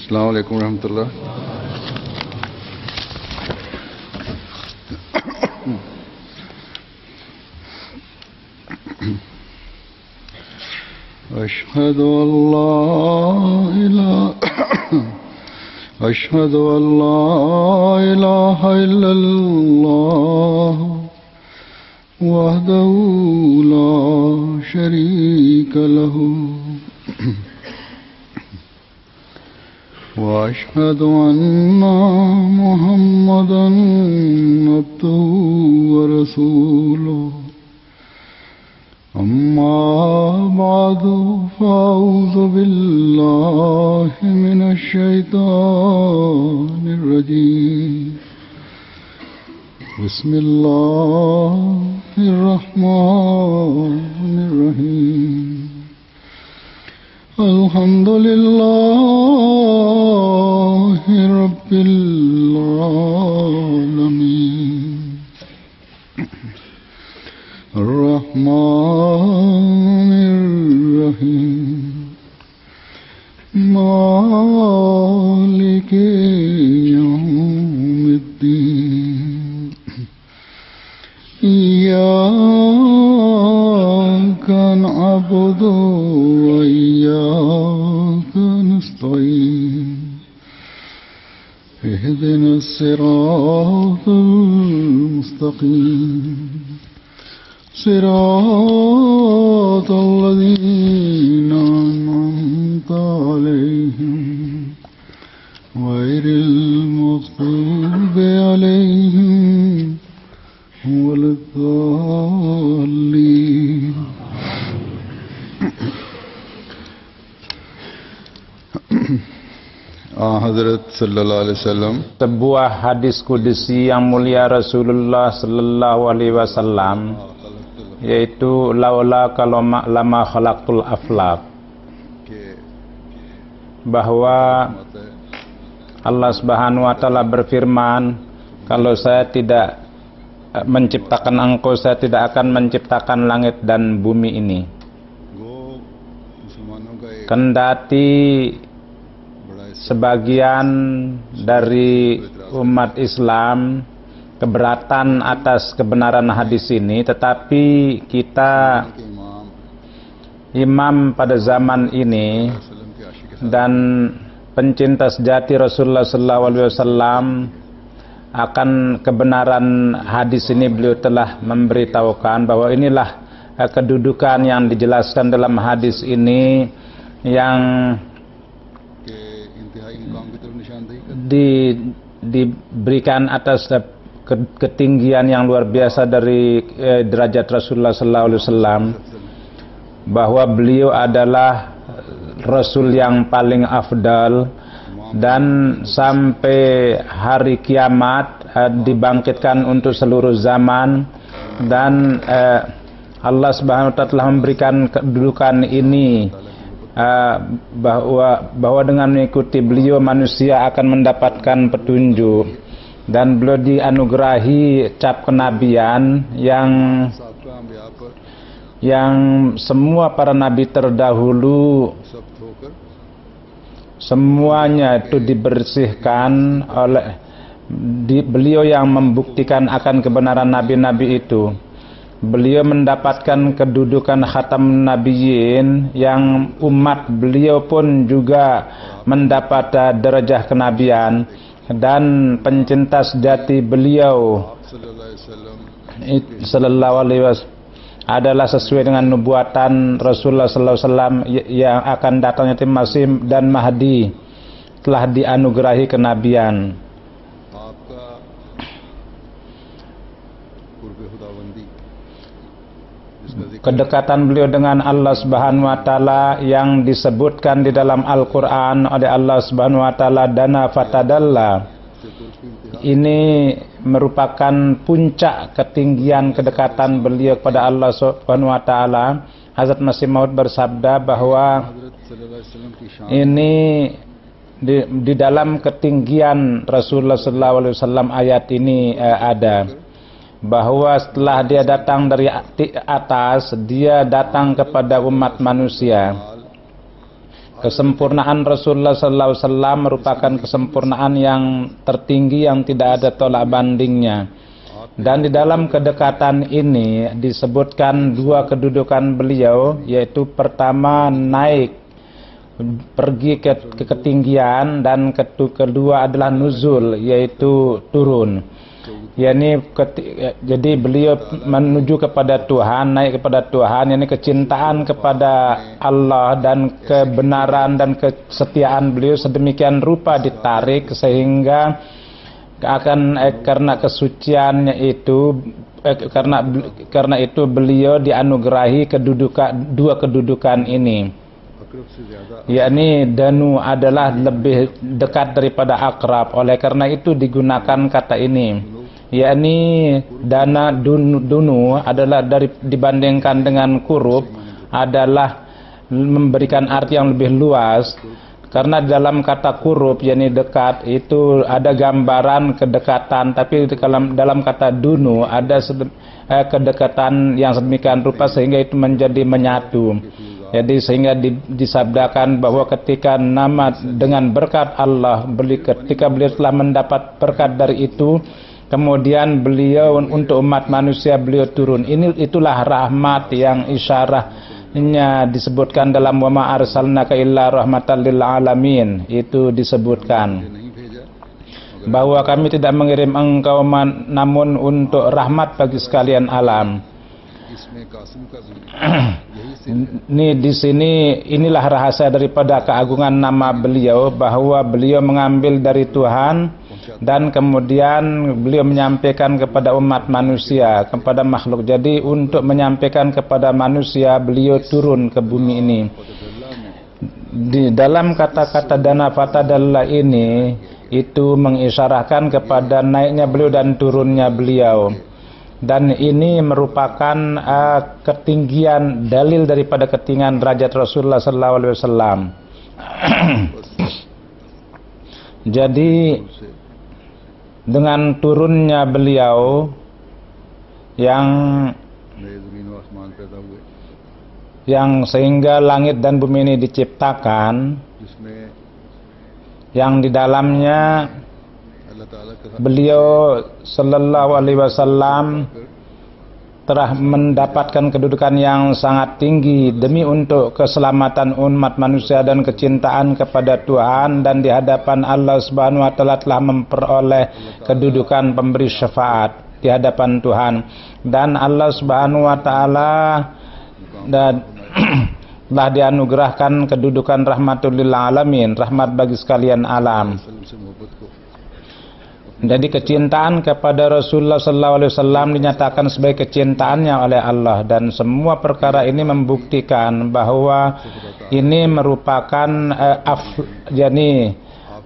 अस्सलाम वालेकुम रहमतुल्लाह। अशहदु अल्ला इलाहा इल्लल्लाह वहदहु ला शरीका लहु وأشهد أن محمدا عبده ورسوله أما بعد فأعوذ بالله من الشيطان الرجيم بسم الله الرحمن الرحيم الحمد لله رب العالمين الرحمن الرحيم مالك يوم الدين إياك نعبد وإياك نستعين اهدنا الصراط المستقيم صراط الذين أنعمت عليهم غير المغضوب عليهم ولا الضالين. Hazrat sallallahu alaihi wasallam, sebuah hadis kudusi yang mulia Rasulullah sallallahu alaihi wasallam, yaitu laula kalau lama khalaqtul aflaq, bahwa Allah Subhanahu wa taala berfirman, kalau saya tidak menciptakan engkau, saya tidak akan menciptakan langit dan bumi ini. Kendati sebagian dari umat Islam keberatan atas kebenaran hadis ini, tetapi kita imam pada zaman ini dan pencinta sejati Rasulullah SAW akan kebenaran hadis ini, beliau telah memberitahukan bahwa inilah kedudukan yang dijelaskan dalam hadis ini yang diberikan atas ketinggian yang luar biasa dari derajat Rasulullah SAW, bahwa beliau adalah Rasul yang paling afdal dan sampai hari kiamat dibangkitkan untuk seluruh zaman, dan Allah Subhanahu wa taala telah memberikan kedudukan ini, bahwa dengan mengikuti beliau manusia akan mendapatkan petunjuk, dan beliau dianugerahi cap kenabian yang semua para nabi terdahulu semuanya itu dibersihkan oleh beliau yang membuktikan akan kebenaran nabi-nabi itu. Beliau mendapatkan kedudukan khatam nabiyyin yang umat beliau pun juga mendapat derajah kenabian, dan pencinta sejati beliau sallallahu alaihi wasallam adalah sesuai dengan nubuatan Rasulullah sallallahu alaihi wasallam yang akan datangnya Masih dan Mahdi, telah dianugerahi kenabian. Kedekatan beliau dengan Allah Subhanahu wa taala yang disebutkan di dalam Al-Qur'an oleh Allah Subhanahu wa taala, dana fatadalla, ini merupakan puncak ketinggian kedekatan beliau kepada Allah Subhanahu wa taala. Hazrat Masih Maud bersabda bahwa ini di dalam ketinggian Rasulullah sallallahu alaihi wasallam ayat ini ada, bahwa setelah dia datang dari atas, dia datang kepada umat manusia. kesempurnaan Rasulullah SAW merupakan kesempurnaan yang tertinggi yang tidak ada tolak bandingnya. Dan di dalam kedekatan ini disebutkan dua kedudukan beliau, yaitu pertama naik, pergi ke ketinggian, dan kedua adalah nuzul, yaitu turun. Jadi beliau menuju kepada Tuhan, naik kepada Tuhan, yakni kecintaan kepada Allah dan kebenaran dan kesetiaan beliau sedemikian rupa ditarik sehingga karena kesuciannya itu karena itu beliau dianugerahi dua kedudukan ini, yakni danu adalah lebih dekat daripada akrab. Oleh karena itu digunakan kata ini, yakni dana dunu adalah dibandingkan dengan kurub adalah memberikan arti yang lebih luas. Karena dalam kata kurub, yakni dekat, itu ada gambaran kedekatan, tapi dalam kata dunu ada kedekatan yang sedemikian rupa sehingga itu menjadi menyatu. Jadi sehingga disabdakan bahwa ketika nama dengan berkat Allah, ketika beliau telah mendapat berkat dari itu, kemudian beliau untuk umat manusia beliau turun. Itulah rahmat yang isyarahnya disebutkan dalam wa ma arsalnaka illa rahmatan lil alamin. Itu disebutkan bahwa kami tidak mengirim engkau namun untuk rahmat bagi sekalian alam. Ini di sini inilah rahasia daripada keagungan nama beliau, bahwa beliau mengambil dari Tuhan dan kemudian beliau menyampaikan kepada umat manusia, kepada makhluk. Jadi untuk menyampaikan kepada manusia beliau turun ke bumi ini. Di dalam kata-kata dana fatadalla ini itu mengisyarahkan kepada naiknya beliau dan turunnya beliau. Dan ini merupakan ketinggian, dalil daripada ketinggian derajat Rasulullah SAW. Jadi dengan turunnya beliau yang sehingga langit dan bumi ini diciptakan, yang di dalamnya beliau sallallahu alaihi wasallam telah mendapatkan kedudukan yang sangat tinggi demi untuk keselamatan umat manusia dan kecintaan kepada Tuhan, dan di hadapan Allah Subhanahu wa taala telah memperoleh kedudukan pemberi syafaat di hadapan Tuhan, dan Allah Subhanahu wa taala telah dianugerahkan kedudukan rahmatul lil alamin, rahmat bagi sekalian alam. Jadi kecintaan kepada Rasulullah SAW dinyatakan sebagai kecintaannya oleh Allah, dan semua perkara ini membuktikan bahwa ini merupakan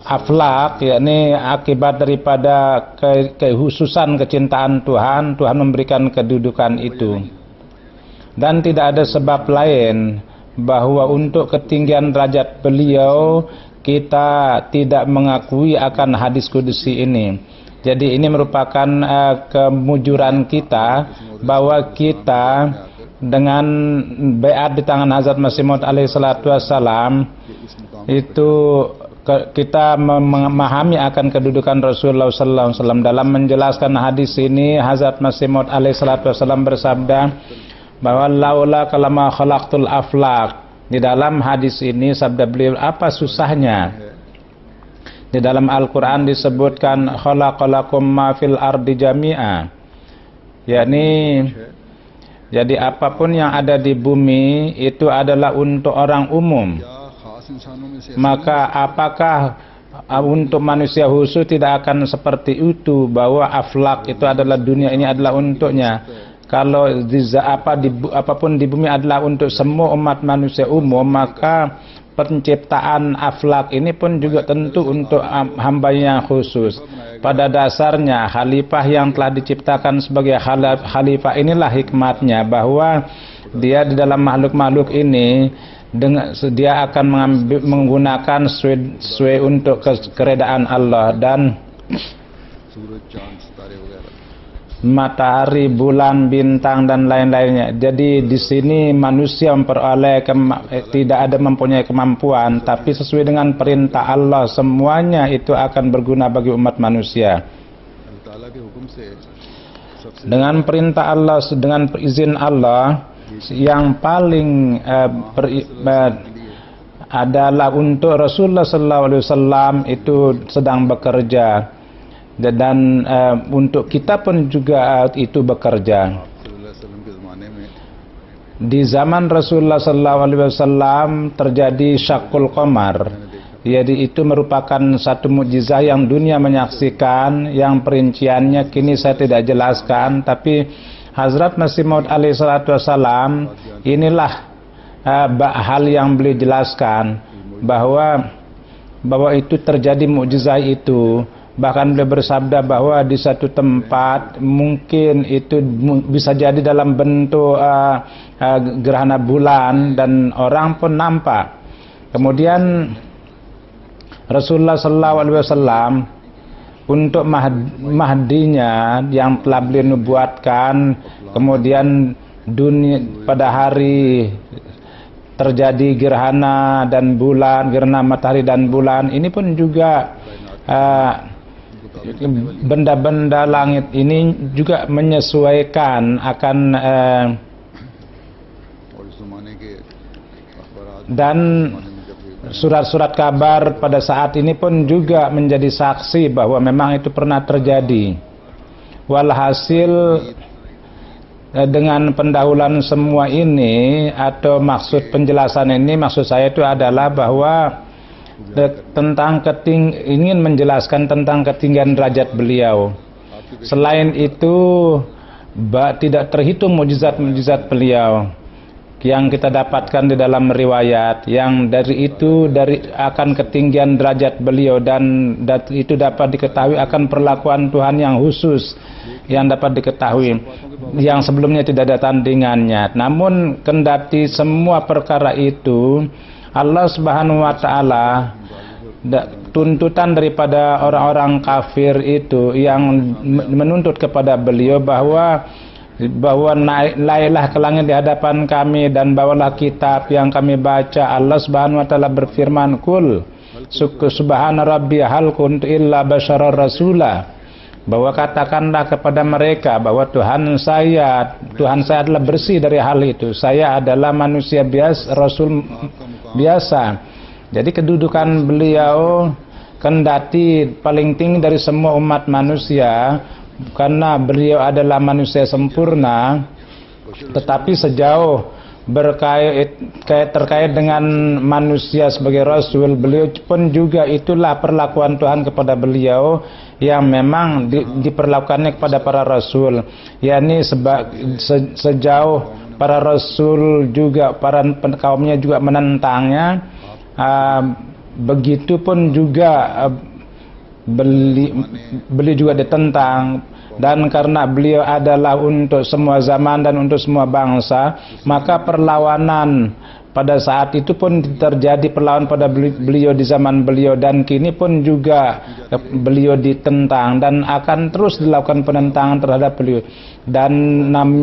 aflak, yakni akibat daripada kehususan kecintaan Tuhan. Tuhan memberikan kedudukan itu, dan tidak ada sebab lain bahwa untuk ketinggian derajat beliau kita tidak mengakui akan hadis kudusi ini. Jadi ini merupakan kemujuran kita bahwa kita dengan baiat di tangan Hazrat Masih Maud alaihi salatu wassalam itu kita memahami akan kedudukan Rasulullah sallallahu alaihi wasallam. Dalam menjelaskan hadis ini, Hazrat Masih Maud alaihi salatu wassalam bersabda bahwa laula kalama khalaqtul aflaq. Di dalam hadis ini sabda beliau, apa susahnya? Di dalam Al-Quran disebutkan khalaqalakum ma fil ardi jami'a, yakni jadi apapun yang ada di bumi itu adalah untuk orang umum. Maka apakah untuk manusia khusus tidak akan seperti itu, bahwa aflak itu adalah dunia ini adalah untuknya? Kalau apapun di bumi adalah untuk semua umat manusia umum, maka penciptaan aflak ini pun juga tentu untuk hamba yang khusus. Pada dasarnya khalifah yang telah diciptakan sebagai khalifah inilah hikmatnya, bahwa dia di dalam makhluk-makhluk ini dia akan menggunakan sesuai untuk keredaan Allah. Dan matahari, bulan, bintang dan lain-lainnya. Jadi di sini manusia memperoleh tidak ada mempunyai kemampuan, tapi sesuai dengan perintah Allah semuanya itu akan berguna bagi umat manusia. Dengan perintah Allah, dengan izin Allah, yang paling adalah untuk Rasulullah SAW itu sedang bekerja. Dan untuk kita pun juga itu bekerja. Di zaman Rasulullah SAW terjadi syakul qamar. Jadi itu merupakan satu mukjizat yang dunia menyaksikan, yang perinciannya kini saya tidak jelaskan, tapi Hazrat Masih Maud alaihi salatu wassalam inilah hal yang beliau jelaskan bahwa itu terjadi mukjizat itu. Bahkan beliau bersabda bahwa di satu tempat mungkin itu bisa jadi dalam bentuk gerhana bulan dan orang pun nampak. Kemudian Rasulullah SAW untuk mahdinya yang telah beliau nubuatkan, kemudian dunia pada hari terjadi gerhana dan bulan, gerhana matahari dan bulan, ini pun juga benda-benda langit ini juga menyesuaikan akan dan surat-surat kabar pada saat ini pun juga menjadi saksi bahwa memang itu pernah terjadi. Walhasil dengan pendahuluan semua ini atau maksud penjelasan ini, maksud saya itu adalah bahwa tentang ingin menjelaskan tentang ketinggian derajat beliau. Selain itu tidak terhitung mukjizat-mukjizat beliau yang kita dapatkan di dalam riwayat, yang dari akan ketinggian derajat beliau, dan itu dapat diketahui akan perlakuan Tuhan yang khusus yang dapat diketahui, yang sebelumnya tidak ada tandingannya. Namun kendati semua perkara itu, Allah Subhanahu wa taala, tuntutan daripada orang-orang kafir itu yang menuntut kepada beliau bahwa naiklah ke langit di hadapan kami dan bawalah kitab yang kami baca. Allah Subhanahu wa taala berfirman, "Qul subhana rabbi hal kuntu illa basyarar rasula." Bahwa katakanlah kepada mereka bahwa Tuhan saya adalah bersih dari hal itu. Saya adalah manusia biasa, rasul biasa. Jadi kedudukan beliau kendati paling tinggi dari semua umat manusia, karena beliau adalah manusia sempurna, tetapi sejauh terkait dengan manusia sebagai rasul, beliau pun juga itulah perlakuan Tuhan kepada beliau yang memang diperlakukannya kepada para rasul, yakni sejauh para rasul juga para kaumnya juga menentangnya, begitupun juga beliau juga ditentang. Dan karena beliau adalah untuk semua zaman dan untuk semua bangsa, maka perlawanan pada saat itu pun terjadi, perlawanan pada beliau di zaman beliau, dan kini pun juga beliau ditentang dan akan terus dilakukan penentangan terhadap beliau. Dan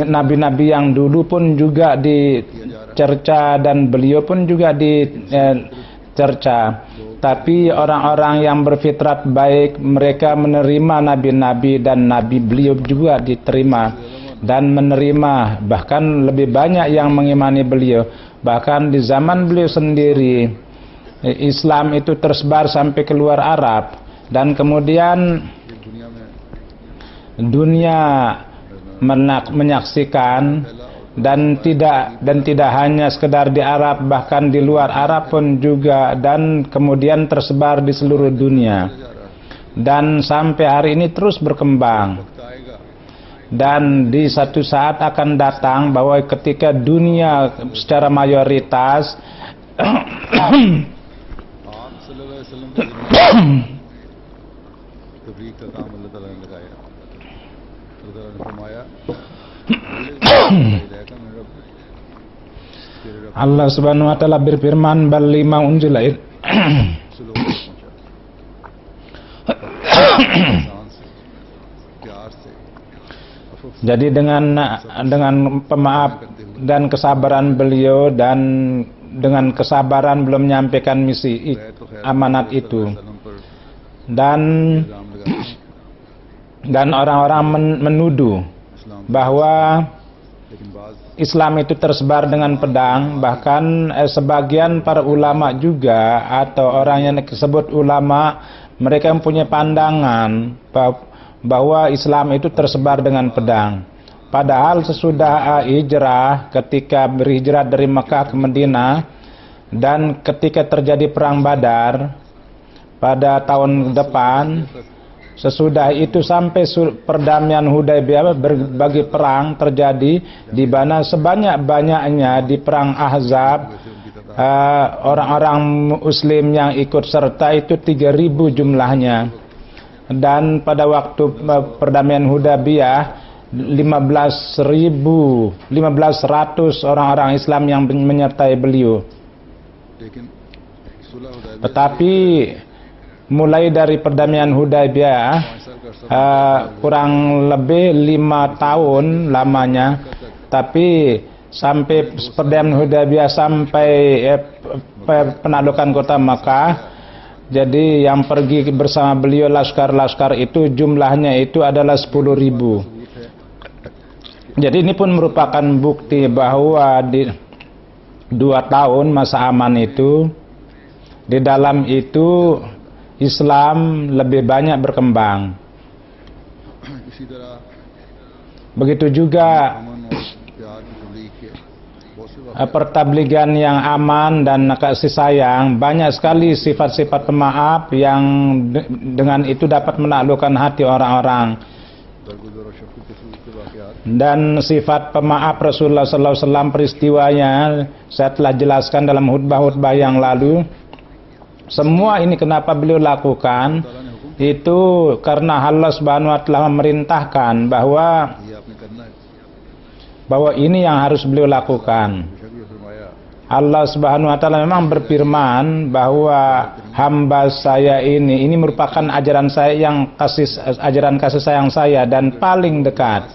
nabi-nabi yang dulu pun juga dicerca dan beliau pun juga dicerca. Tapi orang-orang yang berfitrat baik, mereka menerima nabi-nabi, dan nabi beliau juga diterima dan menerima, bahkan lebih banyak yang mengimani beliau. Bahkan di zaman beliau sendiri, Islam itu tersebar sampai keluar Arab, dan kemudian dunia menyaksikan, dan tidak hanya sekedar di Arab, bahkan di luar Arab pun juga, dan kemudian tersebar di seluruh dunia, dan sampai hari ini terus berkembang. Dan di satu saat akan datang bahwa ketika dunia secara mayoritas Allah Subhanahu wa taala berfirman, bal lima unzila Jadi dengan pemaaf dan kesabaran beliau dan dengan kesabaran belum menyampaikan misi amanat itu, dan orang-orang menuduh bahwa Islam itu tersebar dengan pedang. Bahkan sebagian para ulama juga, atau orang yang disebut ulama, mereka mempunyai pandangan bahwa Islam itu tersebar dengan pedang. Padahal sesudah hijrah, ketika berhijrah dari Mekah ke Madinah, dan ketika terjadi perang Badar pada tahun depan, sesudah itu sampai perdamaian Hudaybiyah, berbagai perang terjadi, di mana sebanyak-banyaknya di perang Ahzab orang-orang Muslim yang ikut serta itu 3.000 jumlahnya. Dan pada waktu perdamaian Hudaybiyah 15.100 orang-orang Islam yang menyertai beliau. Tetapi mulai dari perdamaian Hudaybiyah kurang lebih 5 tahun lamanya, tapi sampai perdamaian Hudaybiyah sampai penaklukan kota Makkah, jadi yang pergi bersama beliau laskar-laskar itu jumlahnya itu adalah 10.000. Jadi ini pun merupakan bukti bahwa di 2 tahun masa aman itu, di dalam itu Islam lebih banyak berkembang. Begitu juga pertabligan yang aman dan kasih sayang, banyak sekali sifat-sifat pemaaf yang dengan itu dapat menaklukkan hati orang-orang. Dan sifat pemaaf Rasulullah SAW, peristiwanya saya telah jelaskan dalam khutbah-khutbah yang lalu. Semua ini kenapa beliau lakukan? Itu karena Allah Subhanahu wa Ta'ala memerintahkan bahwa ini yang harus beliau lakukan. Allah Subhanahu wa Ta'ala memang berfirman bahwa hamba saya ini merupakan ajaran saya yang ajaran kasih sayang saya dan paling dekat.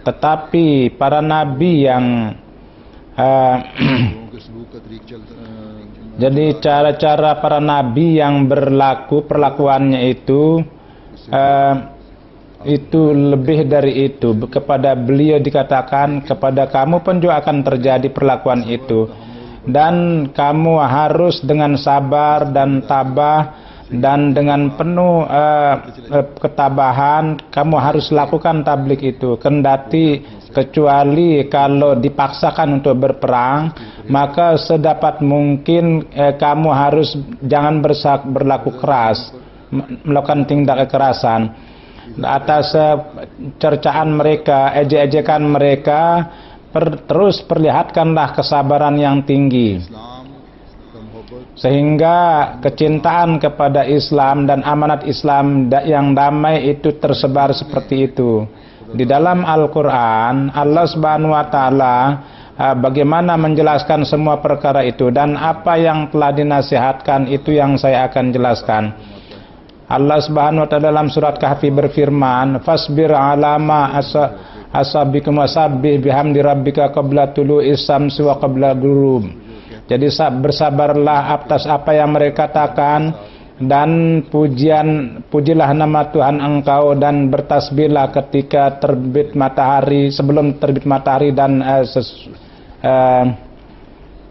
Tetapi para nabi yang jadi cara-cara para nabi yang perlakuannya itu lebih dari itu. Kepada beliau dikatakan, kepada kamu pun juga akan terjadi perlakuan itu, dan kamu harus dengan sabar dan tabah dan dengan penuh ketabahan kamu harus lakukan tablik itu. Kendati kecuali kalau dipaksakan untuk berperang, maka sedapat mungkin kamu harus jangan berlaku keras, melakukan tindak kekerasan atas cercaan mereka, ejek-ejekan mereka. Terus perlihatkanlah kesabaran yang tinggi, sehingga kecintaan kepada Islam dan amanat Islam yang damai itu tersebar seperti itu. Di dalam Al-Quran, Allah Subhanahu wa Ta'ala bagaimana menjelaskan semua perkara itu, dan apa yang telah dinasihatkan itu yang saya akan jelaskan. Allah Subhanahu wa Ta'ala dalam surat Kahfi berfirman, "Fasbir 'ala ma asabikum wasabbih bihamdi rabbika qabla tulu'is syamsi wa qabla ghurub." Jadi bersabarlah atas apa yang mereka katakan, dan pujilah nama Tuhan engkau, dan bertasbihlah ketika terbit matahari, sebelum terbit matahari dan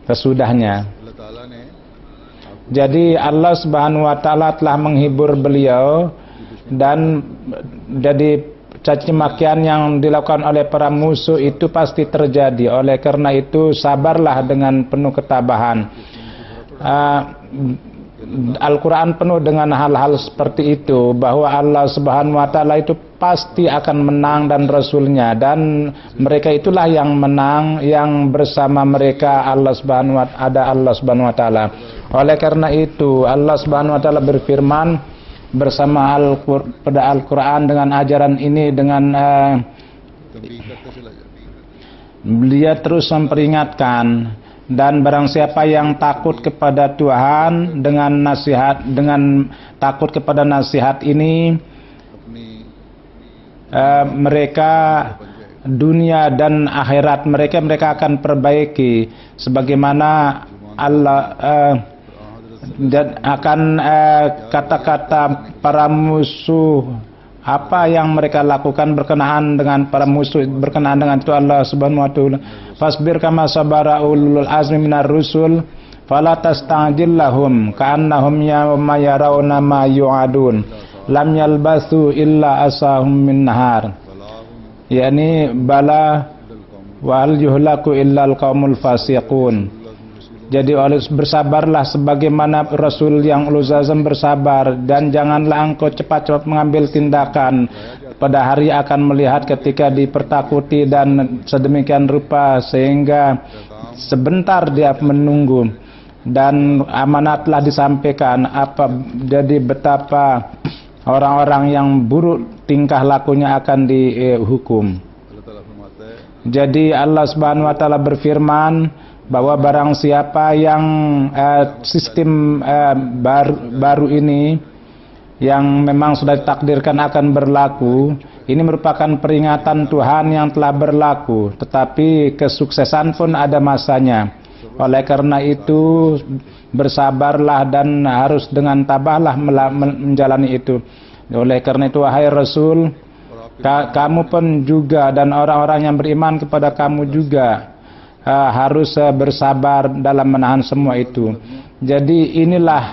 sesudahnya. Jadi Allah Subhanahu wa Ta'ala telah menghibur beliau, dan jadi caci makian yang dilakukan oleh para musuh itu pasti terjadi. Oleh karena itu sabarlah dengan penuh ketabahan. Al-Quran penuh dengan hal-hal seperti itu, bahwa Allah Subhanahu wa Ta'ala itu pasti akan menang dan Rasulnya, dan mereka itulah yang menang, yang bersama mereka Allah Subhanahu wa Ta'ala. Oleh karena itu Allah Subhanahu wa Ta'ala berfirman bersama pada Al-Quran dengan ajaran ini, dengan beliau terus memperingatkan, dan barang siapa yang takut kepada Tuhan dengan takut kepada nasihat ini, mereka dunia dan akhirat mereka akan perbaiki sebagaimana Allah dan akan kata-kata para musuh apa yang mereka lakukan berkenaan dengan para musuh, berkenaan dengan itu Allah Subhanahu wa taala. Fasbir kama sabara ulul azmi minar rusul fala tasta'jil lahum ka'annahum yawma yarawna ma yu'adun lam yalbasu illa asahum min nahar. Yani bala wal yuhlaku illal qaumul fasiqun. Jadi bersabarlah sebagaimana Rasul yang ulul azam bersabar, dan janganlah engkau cepat-cepat mengambil tindakan. Pada hari akan melihat ketika dipertakuti dan sedemikian rupa sehingga sebentar dia menunggu, dan amanat telah disampaikan. Jadi betapa orang-orang yang buruk tingkah lakunya akan dihukum. Jadi Allah Subhanahu wa taala berfirman bahwa barang siapa yang sistem baru ini yang memang sudah ditakdirkan akan berlaku, ini merupakan peringatan Tuhan yang telah berlaku, tetapi kesuksesan pun ada masanya. Oleh karena itu bersabarlah dan harus dengan tabahlah menjalani itu. Oleh karena itu wahai Rasul, kamu pun juga dan orang-orang yang beriman kepada kamu juga harus bersabar dalam menahan semua itu. Jadi inilah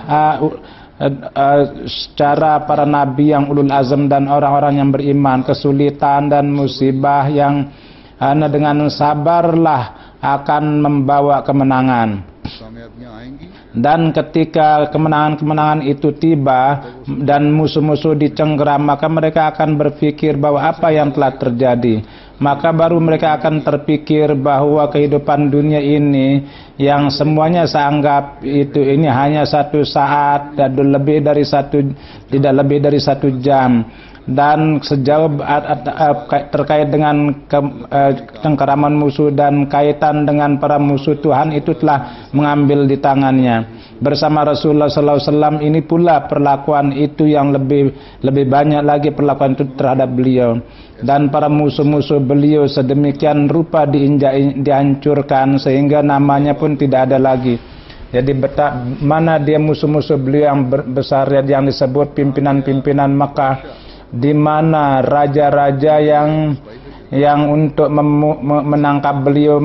cara para nabi yang ulul azam dan orang-orang yang beriman. Kesulitan dan musibah yang dengan sabarlah akan membawa kemenangan. Dan ketika kemenangan-kemenangan itu tiba dan musuh-musuh dicengkeram, maka mereka akan berpikir bahwa apa yang telah terjadi. Maka baru mereka akan terpikir bahwa kehidupan dunia ini yang semuanya saya anggap ini hanya satu saat dan tidak lebih dari satu jam. Dan sejauh terkait dengan cengkeraman musuh dan kaitan dengan para musuh, Tuhan itu telah mengambil di tangannya. Bersama Rasulullah SAW ini pula perlakuan itu yang lebih banyak lagi perlakuan itu terhadap beliau. Dan para musuh-musuh beliau sedemikian rupa dihancurkan sehingga namanya pun tidak ada lagi. Jadi mana dia musuh-musuh beliau yang besar yang disebut pimpinan-pimpinan Makkah, di mana raja-raja yang untuk menangkap beliau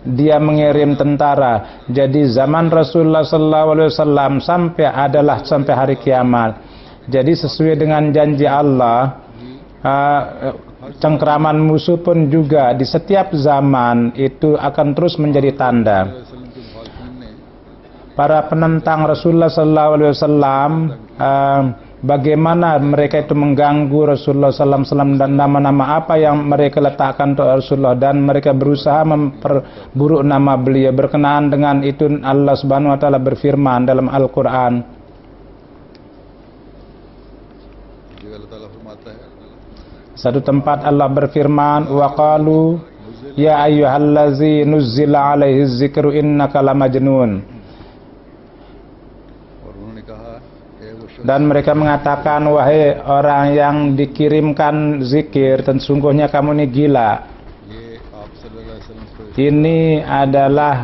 dia mengirim tentara. Jadi zaman Rasulullah SAW sampai hari kiamat. Jadi sesuai dengan janji Allah, cengkeraman musuh pun juga di setiap zaman itu akan terus menjadi tanda. Para penentang Rasulullah SAW, bagaimana mereka itu mengganggu Rasulullah SAW dan nama-nama apa yang mereka letakkan untuk Rasulullah, dan mereka berusaha memperburuk nama beliau. Berkenaan dengan itu Allah Subhanahu wa taala berfirman dalam Al-Qur'an. Satu tempat Allah berfirman, wa qalu ya ayyuhallazi nuzzila alaihi dzikru innaka lamajnun. Dan mereka mengatakan, wahai orang yang dikirimkan zikir, sesungguhnya kamu ini gila. Ini adalah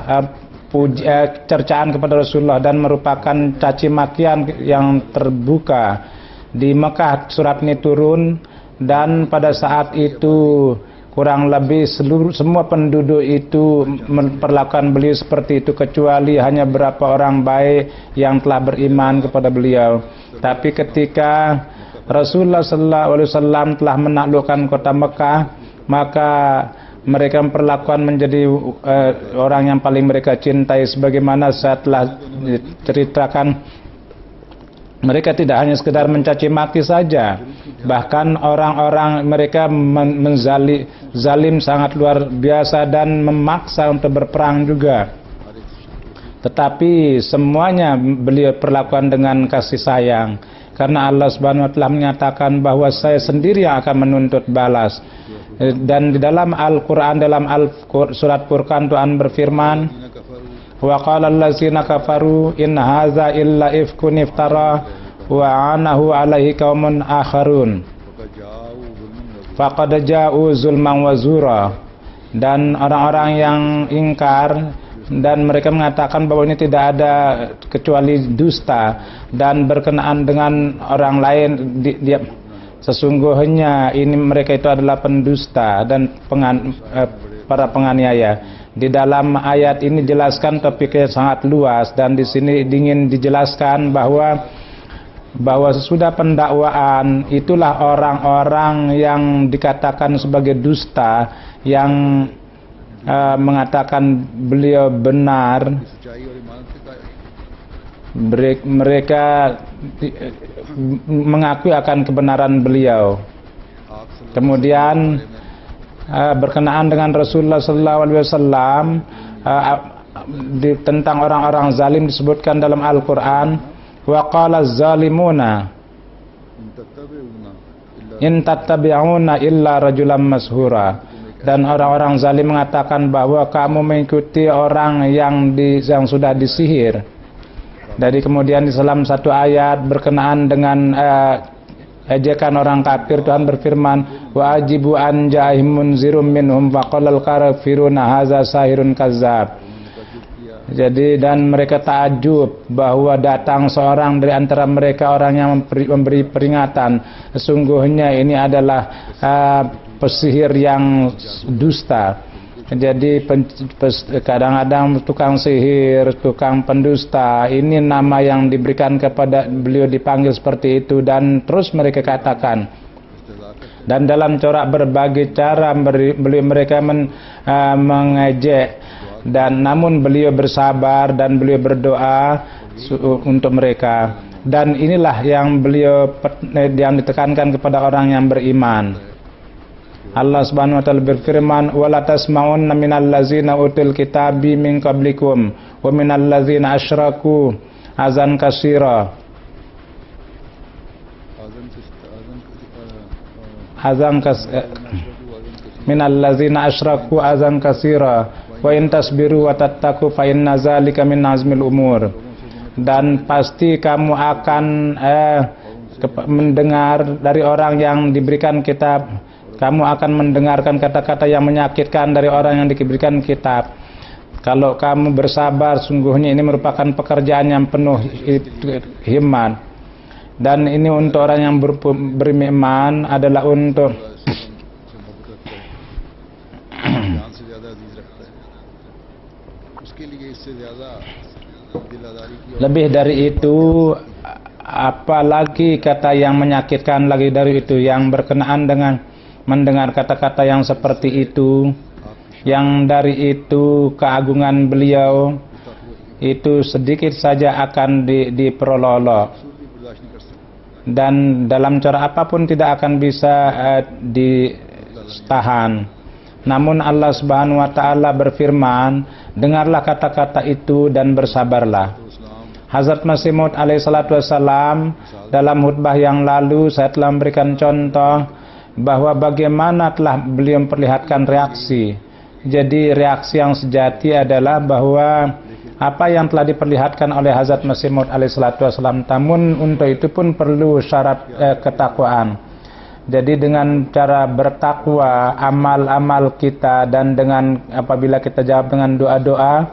cercaan kepada Rasulullah dan merupakan caci makian yang terbuka. Di Mekah surat ini turun, dan pada saat itu kurang lebih semua penduduk itu memperlakukan beliau seperti itu, kecuali hanya beberapa orang baik yang telah beriman kepada beliau. Tapi ketika Rasulullah SAW telah menaklukkan kota Mekah, maka mereka memperlakukan menjadi orang yang paling mereka cintai. Sebagaimana saya telah ceritakan, mereka tidak hanya sekedar mencaci maki saja, bahkan orang-orang mereka zalim sangat luar biasa dan memaksa untuk berperang juga. Tetapi semuanya beliau perlakukan dengan kasih sayang, karena Allah Subhanahu wa taala menyatakan bahwa saya sendiri yang akan menuntut balas. Dan di dalam Al-Qur'an, dalam surat Furqan, Tuhan berfirman, wa qala allazina kafaru in hadza illa ifkun iftara wa anahu alaihi qaumun akharun. faqad ja'u zulman wa zura. Dan orang-orang yang ingkar dan mereka mengatakan bahwa ini tidak ada kecuali dusta dan berkenaan dengan orang lain, sesungguhnya ini mereka itu adalah pendusta dan para penganiaya. Di dalam ayat ini jelaskan topiknya sangat luas, dan di sini ingin dijelaskan bahwa sesudah pendakwaan itulah orang-orang yang dikatakan sebagai dusta yang mengatakan beliau benar. Mereka mengakui akan kebenaran beliau. Kemudian berkenaan dengan Rasulullah SAW, tentang orang-orang zalim disebutkan dalam Al-Quran, wa qala zalimuna in tattabi'una illa rajulan mashura. Dan orang-orang zalim mengatakan bahwa kamu mengikuti orang yang sudah disihir. Dari kemudian di dalam satu ayat berkenaan dengan ejekan orang kafir, Tuhan berfirman, wa ajibu an ja'ahim munzirum minhum faqalal kafiruna hadza sahirun kazzab. Jadi, dan mereka takjub bahwa datang seorang dari antara mereka, orang yang memberi peringatan, sesungguhnya ini adalah pesihir yang dusta. Jadi kadang-kadang tukang sihir, tukang pendusta, ini nama yang diberikan kepada beliau, dipanggil seperti itu, dan terus mereka katakan. Dan dalam corak berbagai cara mereka mengejek, dan namun beliau bersabar dan beliau berdoa untuk mereka. Dan inilah yang yang ditekankan kepada orang yang beriman. Allah Subhanahu wa taala berfirman, "Wala tasma'unna minal ladzina utul kitabi min qablikum wa minal ladzina asyraku azan katsira." Minal ladzina asyraku azan katsira wa in tasbiru wa tattaqu fa inna dzalika min azmil umur. Dan pasti kamu akan mendengar dari orang yang diberikan kitab. Kamu akan mendengarkan kata-kata yang menyakitkan dari orang yang diberikan kitab. Kalau kamu bersabar, sungguhnya ini merupakan pekerjaan yang penuh himmat. Dan ini untuk orang yang beriman adalah untuk lebih dari itu, apalagi kata yang menyakitkan lagi dari itu, yang berkenaan dengan mendengar kata-kata yang seperti itu, yang dari itu keagungan beliau itu sedikit saja akan diperolok, dan dalam cara apapun tidak akan bisa ditahan. Namun Allah Subhanahu wa taala berfirman, dengarlah kata-kata itu dan bersabarlah. Hazrat Masih Maud alaihissalatu wassalam dalam khutbah yang lalu saya telah memberikan contoh bahwa bagaimana telah beliau memperlihatkan reaksi. Jadi reaksi yang sejati adalah bahwa apa yang telah diperlihatkan oleh Hazrat Masih Maud alaihissalatu wassalam, namun untuk itu pun perlu syarat ketakwaan. Jadi dengan cara bertakwa, amal-amal kita, dan dengan apabila kita jawab dengan doa-doa,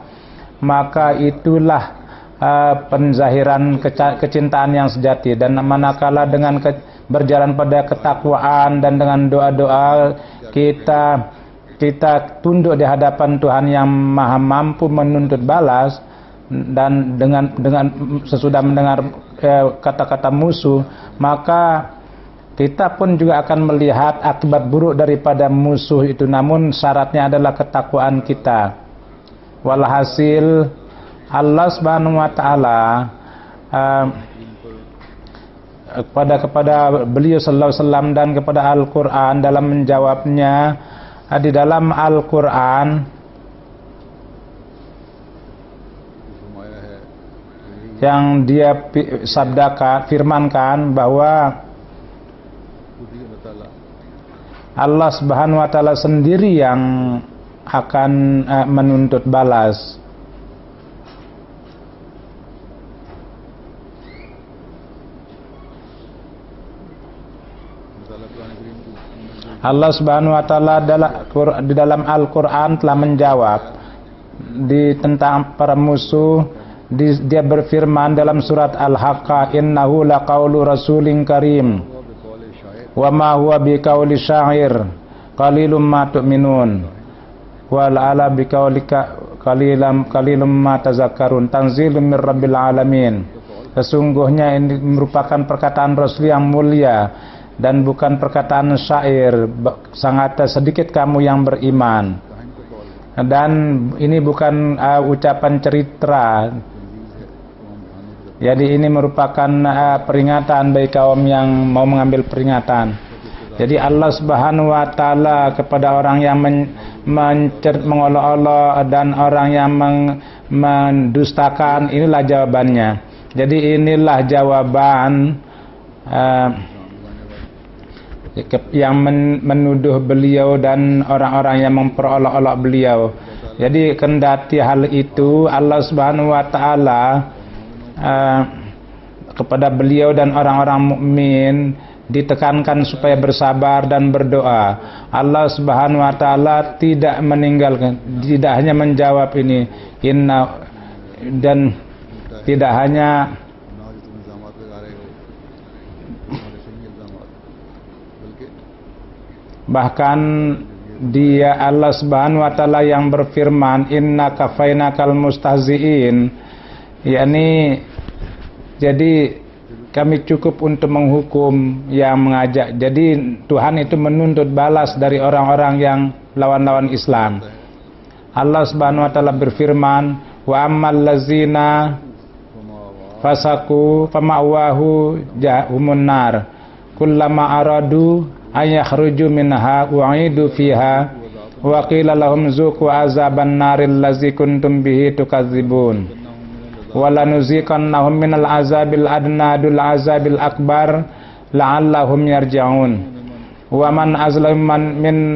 maka itulah penzahiran kecintaan yang sejati. Dan manakala dengan berjalan pada ketakwaan dan dengan doa-doa kita tunduk di hadapan Tuhan yang Maha Mampu menuntut balas, dan dengan sesudah mendengar kata-kata musuh, maka kita pun juga akan melihat akibat buruk daripada musuh itu. Namun syaratnya adalah ketakwaan kita. Walhasil Allah Subhanahu wa taala kepada beliau sallallahu alaihi wasallam dan kepada Al-Qur'an dalam menjawabnya, di dalam Al-Qur'an yang dia firmankan bahwa Allah Subhanahu wa taala sendiri yang akan menuntut balas. Allah Subhanahu wa taala di dalam Al-Qur'an telah menjawab tentang para musuh. Dia berfirman dalam surat Al-Haqqah, innahu laqaulu rasulin karim wa ma huwa biqauli syair qalilum ma tu'minun wal ala biqaulika qalilum ma tazakkarun tanzilun mir rabbil alamin. Sesungguhnya ini merupakan perkataan Rasul yang mulia dan bukan perkataan syair, sangat sedikit kamu yang beriman. Dan ini bukan ucapan cerita. Jadi ini merupakan peringatan bagi kaum yang mau mengambil peringatan. Jadi Allah Subhanahu wa taala kepada orang yang mengolok-olok dan orang yang mendustakan, inilah jawabannya. Jadi inilah jawaban yang menuduh beliau dan orang-orang yang memperolok-olok beliau. Jadi kendati hal itu, Allah Subhanahu wa taala kepada beliau dan orang-orang mukmin ditekankan supaya bersabar dan berdoa. Allah Subhanahu wa taala tidak meninggalkan, tidak hanya menjawab ini dan tidak hanya bahkan dia Allah Subhanahu wa taala yang berfirman, inna kafainakal mustahziin, yakni jadi kami cukup untuk menghukum yang mengajak. Jadi Tuhan itu menuntut balas dari orang-orang yang lawan-lawan Islam. Allah Subhanahu wa taala berfirman, wa ammal ladzina fasaku fama'wahu jahumun nar kullama aradu ayakhruju minha u'idu fiha wa qila lahum zuqu azaban naril ladzi kuntum bihi tukadzibun walanuziqannahum minal azabil adna dul azabil akbar la'allahum yarji'un wa man azlam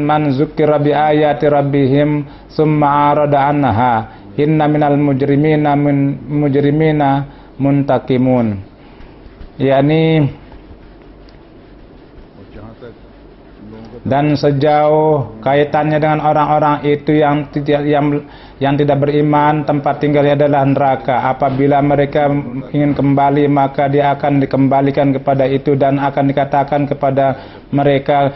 man zukira bi ayati rabbihim summa arada anha inna minal mujrimina muntakimun. yakni dan sejauh kaitannya dengan orang-orang itu yang tidak beriman, tempat tinggalnya adalah neraka. Apabila mereka ingin kembali, maka dia akan dikembalikan kepada itu dan akan dikatakan kepada mereka,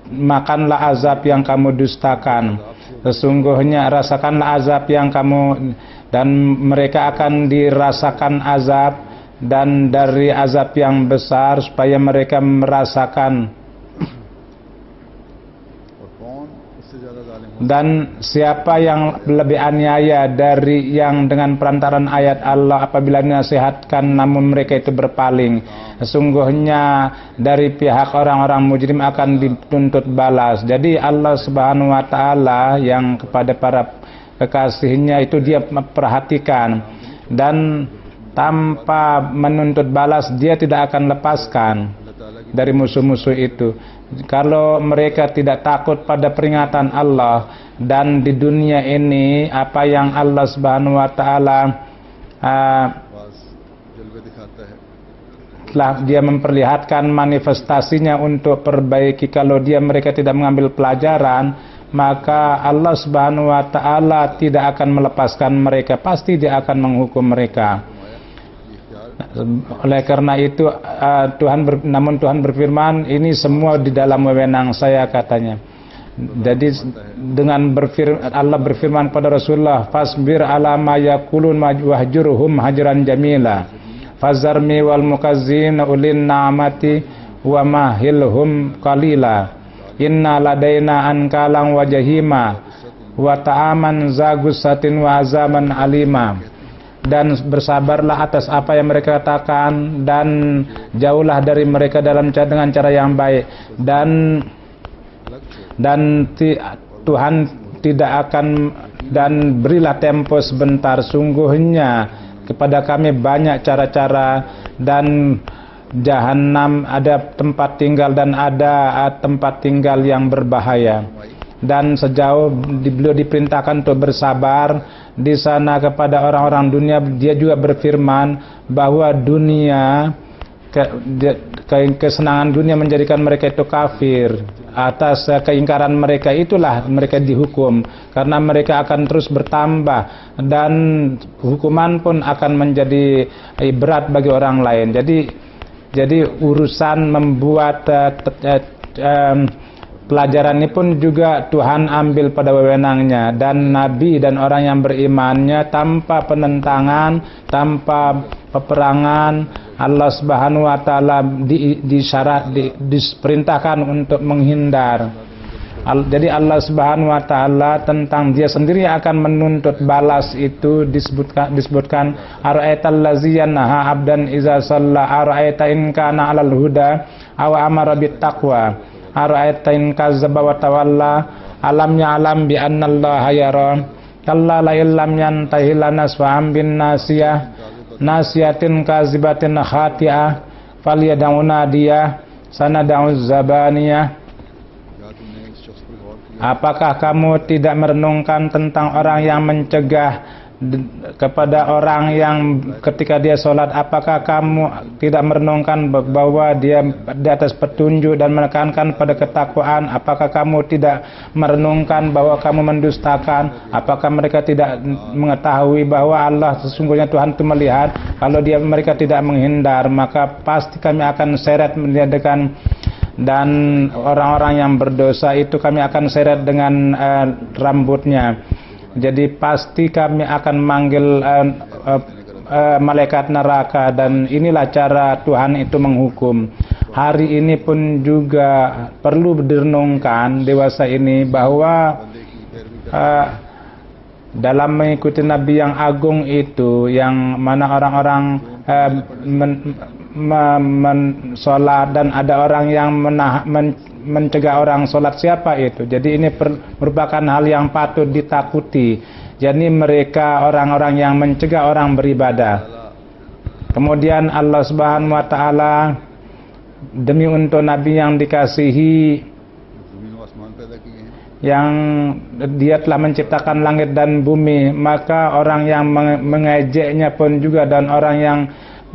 makanlah azab yang kamu dustakan. Sesungguhnya rasakanlah azab yang kamu, dan mereka akan dirasakan azab dan dari azab yang besar supaya mereka merasakan. Dan siapa yang lebih aniaya dari yang dengan perantaran ayat Allah apabila dinasihatkan namun mereka itu berpaling. Sesungguhnya dari pihak orang-orang mujrim akan dituntut balas. Jadi Allah Subhanahu wa taala yang kepada para kekasihnya itu dia perhatikan, dan tanpa menuntut balas dia tidak akan lepaskan dari musuh-musuh itu. Kalau mereka tidak takut pada peringatan Allah, dan di dunia ini apa yang Allah Subhanahu wa taala telah dia memperlihatkan manifestasinya untuk perbaiki, kalau mereka tidak mengambil pelajaran, maka Allah Subhanahu wa taala tidak akan melepaskan mereka, pasti dia akan menghukum mereka. Oleh karena itu namun Tuhan berfirman, ini semua di dalam wewenang saya, katanya. Jadi dengan Allah berfirman kepada Rasulullah, fasbir ala ma yaqulun wahjurhum hajran jamila fazarmi wal mukazzin ulin na'mati wa mahilhum qalila inna ladaina ankalang wa jahima wa ta'aman zagusatin wa azaman alima. Dan bersabarlah atas apa yang mereka katakan, dan jauhlah dari mereka dengan cara yang baik, dan Tuhan tidak akan, dan berilah tempo sebentar, sungguhnya kepada kami banyak cara-cara, dan jahanam ada tempat tinggal, dan ada tempat tinggal yang berbahaya. Dan sejauh beliau diperintahkan untuk bersabar di sana kepada orang-orang dunia, dia juga berfirman bahwa dunia kesenangan dunia menjadikan mereka itu kafir. Atas keingkaran mereka itulah mereka dihukum, karena mereka akan terus bertambah dan hukuman pun akan menjadi berat bagi orang lain. Jadi urusan membuat pelajaran ini pun juga Tuhan ambil pada wewenangnya, dan Nabi dan orang yang berimannya tanpa penentangan, tanpa peperangan, Allah Subhanahu wa taala diperintahkan untuk menghindar. Jadi Allah Subhanahu wa taala tentang dia sendiri akan menuntut balas itu disebutkan ara'aital ladzi yanha 'abdan iza shalla ara'aita in kana 'alal huda aw amara bit taqwa ara'aita in kazzaba wa tawalla alam ya'lam bi anna allaha yara kalla la illam yantahi lanasfa'am bin nasiyah nasiyatin kazibatin khati'ah falyad'u nadiyah sanad'u zabaniyah. Apakah kamu tidak merenungkan tentang orang yang mencegah kepada orang yang ketika dia sholat? Apakah kamu tidak merenungkan bahwa dia di atas petunjuk dan menekankan pada ketakwaan? Apakah kamu tidak merenungkan bahwa kamu mendustakan? Apakah mereka tidak mengetahui bahwa Allah sesungguhnya Tuhan itu melihat? Kalau mereka tidak menghindar, maka pasti kami akan seret menjadikan, dan orang-orang yang berdosa itu kami akan seret dengan rambutnya. Jadi pasti kami akan manggil malaikat neraka, dan inilah cara Tuhan itu menghukum. Hari ini pun juga perlu direnungkan dewasa ini bahwa dalam mengikuti Nabi yang agung itu, yang mana orang-orang sholat dan ada orang yang mencegah orang sholat, siapa itu? Jadi ini merupakan hal yang patut ditakuti. Jadi mereka orang-orang yang mencegah orang beribadah. Kemudian Allah Subhanahu wa taala demi untuk Nabi yang dikasihi, yang dia telah menciptakan langit dan bumi, maka orang yang mengejeknya pun juga, dan orang yang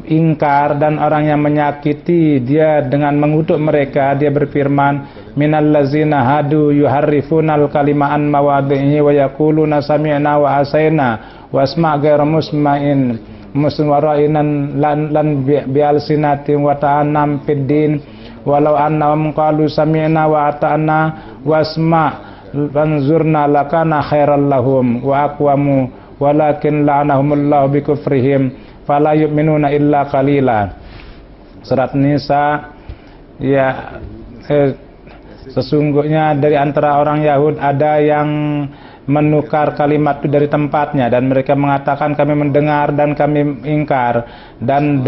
ingkar dan orang yang menyakiti dia dengan mengutuk mereka, dia berfirman, minal ladzina hadu yuharrifunal kalima an mawadhihi wa yaquluna sami'na wa asaina wasma' ghairu musma'in muswarainan lan bi'alsinatin wa ta'annam fid din walau annahum qalu sami'na wa ata'na wasma' wanzurna lakana khairal lahum wa aqwamu walakin la'anahumullahu bikufrihim fala yu'minuna illa qalila. Surat Nisa. Ya, sesungguhnya dari antara orang Yahud ada yang menukar kalimat itu dari tempatnya, dan mereka mengatakan kami mendengar dan kami ingkar, dan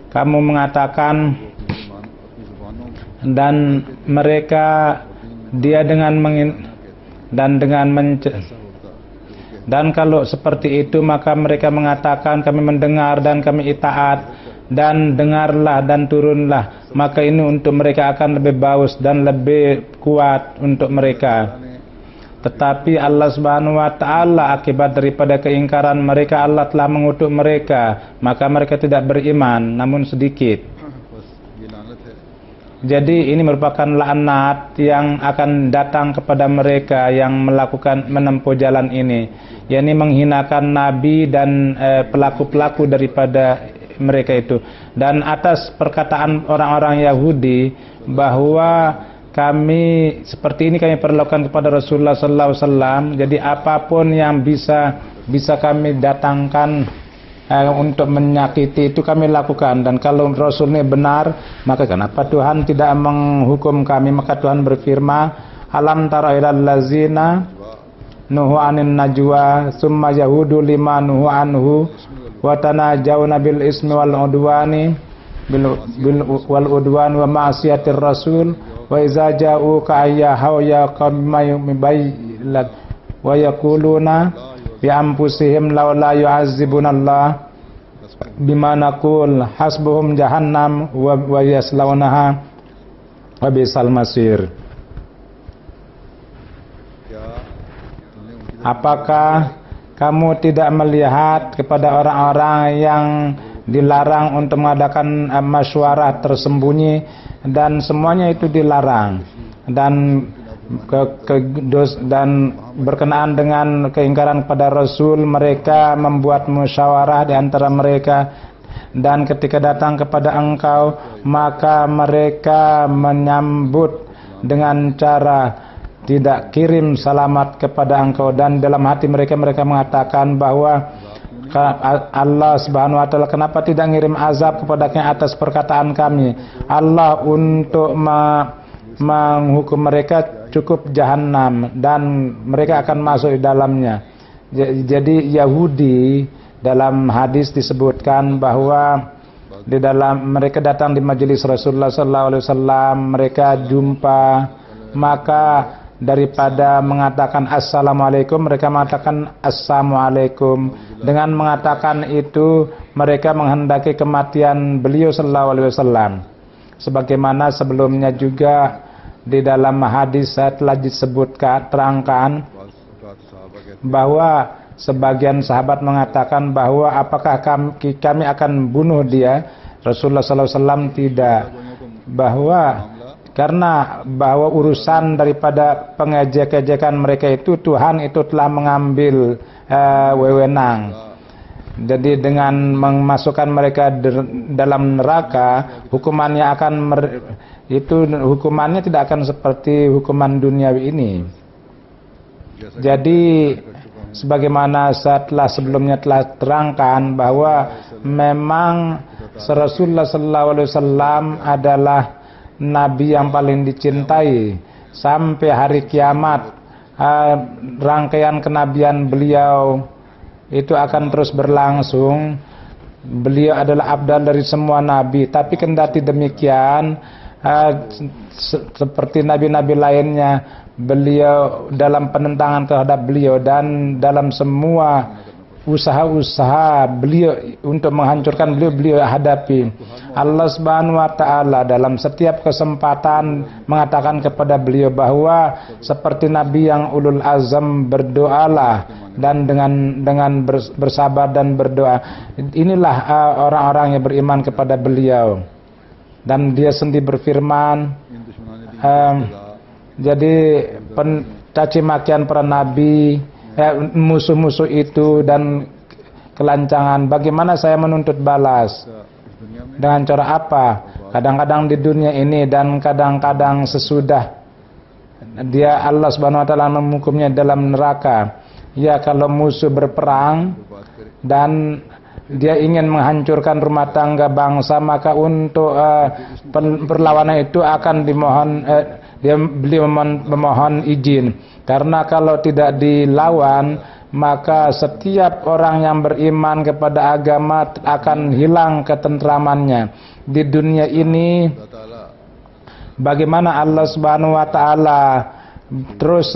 kamu mengatakan, dan mereka dia dan kalau seperti itu maka mereka mengatakan kami mendengar dan kami itaat, dan dengarlah dan turunlah, maka ini untuk mereka akan lebih bagus dan lebih kuat untuk mereka. Tetapi Allah Subhanahu wa taala akibat daripada keingkaran mereka, Allah telah mengutuk mereka, maka mereka tidak beriman namun sedikit. Jadi ini merupakan laknat yang akan datang kepada mereka yang menempuh jalan ini, yakni menghinakan Nabi dan pelaku-pelaku daripada mereka itu. Dan atas perkataan orang-orang Yahudi bahwa kami seperti ini kami perlakukan kepada Rasulullah sallallahu alaihi wasallam, jadi apapun yang bisa kami datangkan untuk menyakiti itu kami lakukan, dan kalau Rasulnya benar, maka kenapa Tuhan tidak menghukum kami? Maka Tuhan berfirman, alam tara ilal lazina nuhu anin najwa summa yahudu lima nuhu anhu wa tanajawna bil ismi wal udwan wa ma'siyatir rasul wa iza ja'u ka ayyahu ya qamay mibaylat wa yaquluna bi anfusihim law la yu'azzibunallah bima naqul hasbuhum jahannam wa yaslaunaha wa bisal masir. Apakah kamu tidak melihat kepada orang-orang yang dilarang untuk mengadakan masyarah tersembunyi, dan semuanya itu dilarang. Dan dan berkenaan dengan keingkaran kepada Rasul, mereka membuat musyawarah di antara mereka, dan ketika datang kepada engkau maka mereka menyambut dengan cara tidak kirim salamat kepada engkau, dan dalam hati mereka mengatakan bahwa Allah Subhanahu wa taala, kenapa tidak ngirim azab kepadanya atas perkataan kami? Allah untuk menghukum mereka cukup jahanam, dan mereka akan masuk di dalamnya. Jadi Yahudi dalam hadis disebutkan bahwa di dalam mereka datang di majelis Rasulullah SAW, mereka jumpa, maka daripada mengatakan assalamualaikum, mereka mengatakan assalamualaikum. Dengan mengatakan itu mereka menghendaki kematian beliau SAW. Sebagaimana sebelumnya juga di dalam hadis telah disebutkan, terangkan bahwa sebagian sahabat mengatakan bahwa apakah kami akan bunuh dia? Rasulullah SAW tidak, karena bahwa urusan daripada pengejek-ejekan mereka itu Tuhan itu telah mengambil wewenang. Jadi dengan memasukkan mereka dalam neraka, hukumannya hukumannya tidak akan seperti hukuman duniawi ini. Jadi sebagaimana sebelumnya telah terangkan bahwa memang Rasulullah SAW adalah Nabi yang paling dicintai sampai hari kiamat. Rangkaian kenabian beliau itu akan terus berlangsung. Beliau adalah abdal dari semua nabi, tapi kendati demikian, seperti nabi-nabi lainnya, beliau dalam penentangan terhadap beliau dan dalam semua usaha-usaha beliau untuk menghancurkan beliau hadapi. Allah Subhanahu wa taala dalam setiap kesempatan mengatakan kepada beliau bahwa seperti nabi yang ulul azam, berdoalah dan dengan bersabar dan berdoa. Inilah orang-orang yang beriman kepada beliau. Dan dia sendiri berfirman, jadi caci makian para nabi, musuh-musuh itu dan kelancangan, bagaimana saya menuntut balas? Dengan cara apa? Kadang-kadang di dunia ini dan kadang-kadang sesudah dia, Allah Subhanahu wa taala menghukumnya dalam neraka. Ya, kalau musuh berperang dan dia ingin menghancurkan rumah tangga bangsa, maka untuk perlawanan itu akan beliau memohon izin. Karena kalau tidak dilawan, maka setiap orang yang beriman kepada agama akan hilang ketentramannya. Di dunia ini bagaimana Allah Subhanahu wa taala terus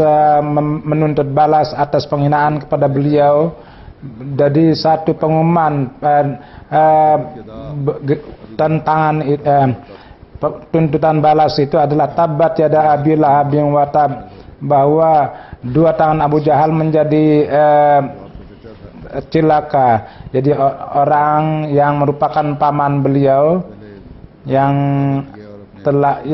menuntut balas atas penghinaan kepada beliau. Jadi satu pengumuman tuntutan balas itu adalah tabat yada Abi Lahab wa tab, bahwa dua tangan Abu Jahal menjadi cilaka. Jadi orang yang merupakan paman beliau yang telah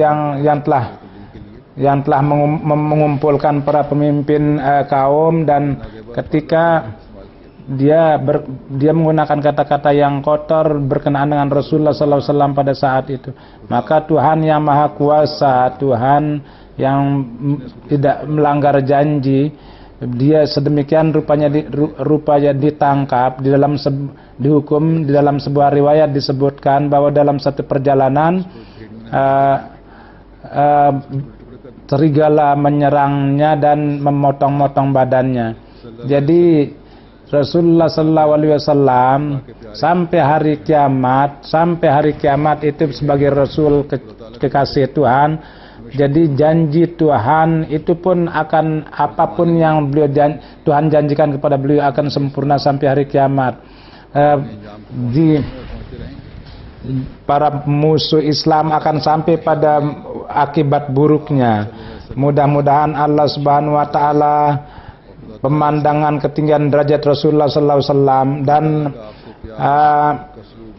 mengumpulkan para pemimpin kaum, dan ketika dia menggunakan kata-kata yang kotor berkenaan dengan Rasulullah SAW pada saat itu, maka Tuhan yang Maha Kuasa, Tuhan yang tidak melanggar janji, dia sedemikian rupanya ditangkap. Dihukum di dalam sebuah riwayat disebutkan bahwa dalam satu perjalanan serigala menyerangnya dan memotong-motong badannya. Jadi Rasulullah SAW sampai hari kiamat itu sebagai Rasul kekasih Tuhan. Jadi janji Tuhan itu pun akan, apapun yang Tuhan janjikan kepada beliau akan sempurna sampai hari kiamat. Para musuh Islam akan sampai pada akibat buruknya. Mudah-mudahan Allah Subhanahu wa taala pemandangan ketinggian derajat Rasulullah SAW dan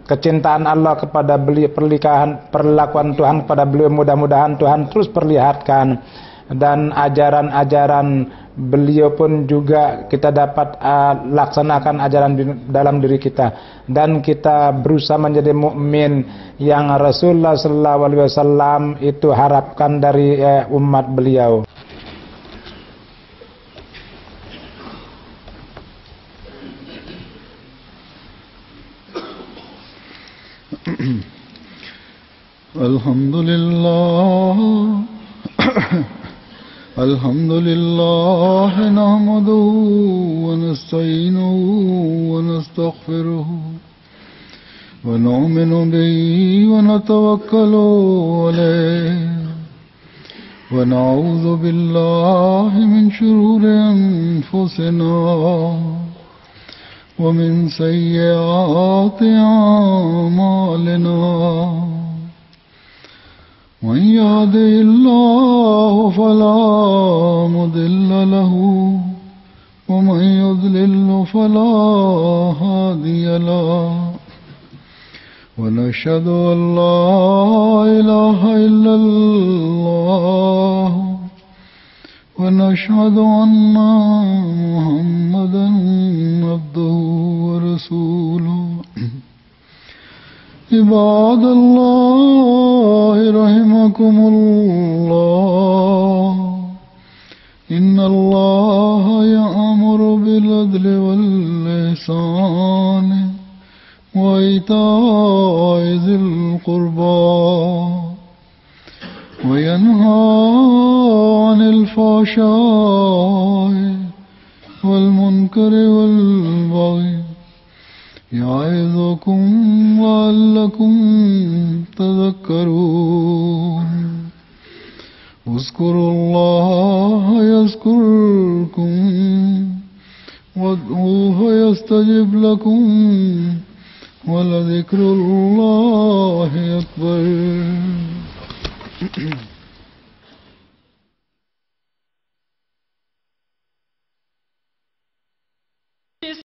kecintaan Allah kepada beliau, perlakuan Tuhan kepada beliau, mudah-mudahan Tuhan terus perlihatkan, dan ajaran-ajaran beliau pun juga kita dapat laksanakan ajaran dalam diri kita, dan kita berusaha menjadi mukmin yang Rasulullah SAW itu harapkan dari umat beliau. Alhamdulillah nahmaduhu wa nasta'inuhu wa nastaghfiruhu wa nu'minu bihi wa natawakkalu alayhi wa na'udzu billahi min shururi anfusina wa min sayyiati a'malina. من يهده الله فلا مضل له ومن يضلل فلا هادي له ونشهد أن لا إله إلا الله ونشهد أن محمدا عبده ورسوله. عباد الله رحمكم الله إن الله يأمر بالعدل والإحسان وإيتاء ذي القربى وينهى عن الفحشاء والمنكر والبغي يعظكم لعلكم تذكرون. اذكروا الله يذكركم وادعوه يستجب لكم ولذكر الله أكبر.